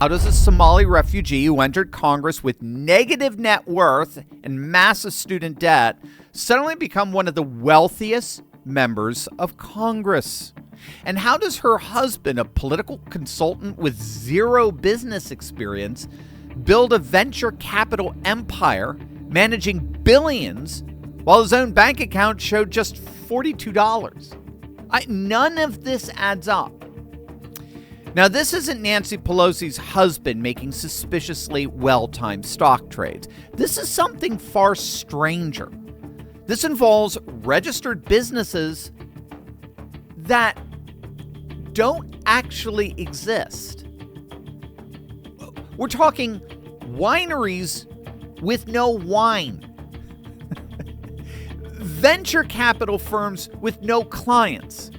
How does a Somali refugee who entered Congress with negative net worth and massive student debt suddenly become one of the wealthiest members of Congress? And how does her husband, a political consultant with zero business experience, build a venture capital empire managing billions while his own bank account showed just $42? None of this adds up. Now, this isn't Nancy Pelosi's husband making suspiciously well-timed stock trades. This is something far stranger. This involves registered businesses that don't actually exist. We're talking wineries with no wine. Venture capital firms with no clients.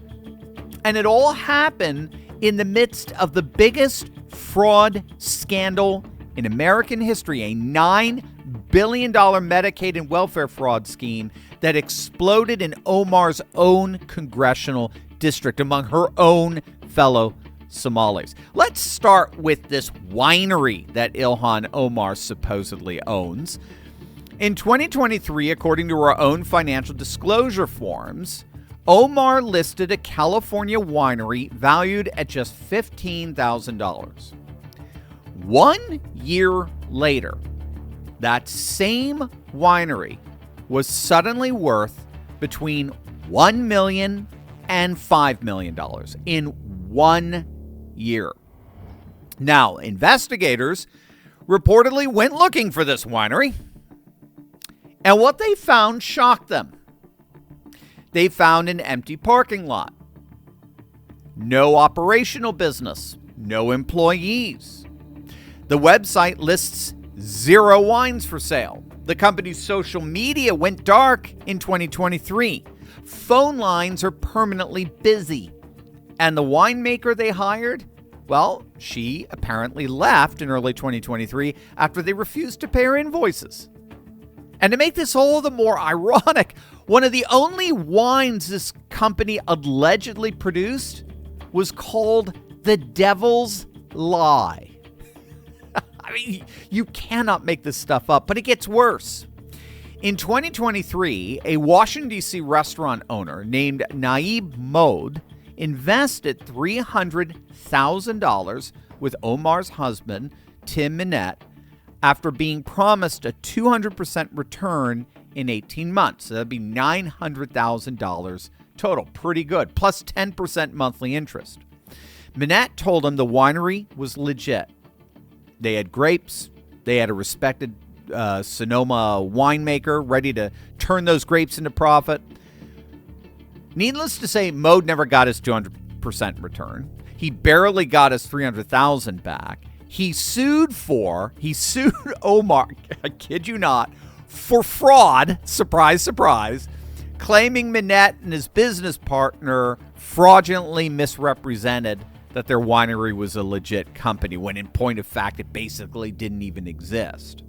And it all happened in the midst of the biggest fraud scandal in American history, a $9 billion Medicaid and welfare fraud scheme that exploded in Omar's own congressional district among her own fellow Somalis. Let's start with this winery that Ilhan Omar supposedly owns. In 2023, according to her own financial disclosure forms, Omar listed a California winery valued at just $15,000. 1 year later, that same winery was suddenly worth between $1 million and $5 million in 1 year. Now, investigators reportedly went looking for this winery, and what they found shocked them. They found an empty parking lot, no operational business, no employees. The website lists 0 wines for sale. The company's social media went dark in 2023. Phone lines are permanently busy. And the winemaker they hired, well, she apparently left in early 2023 after they refused to pay her invoices. And to make this all the more ironic, one of the only wines this company allegedly produced was called the Devil's Lie. I mean, you cannot make this stuff up, but it gets worse. In 2023, a Washington, D.C. restaurant owner named Naib Mode invested $300,000 with Omar's husband, Tim Minette, after being promised a 200% return in 18 months. So that'd be $900,000 total. Pretty good. Plus 10% monthly interest. Minette told him the winery was legit. They had grapes. They had a respected Sonoma winemaker ready to turn those grapes into profit. Needless to say, Mode never got his 200% return. He barely got his $300,000 back. He sued Omar, I kid you not, for fraud, surprise, surprise, claiming Minette and his business partner fraudulently misrepresented that their winery was a legit company, when in point of fact, it basically didn't even exist.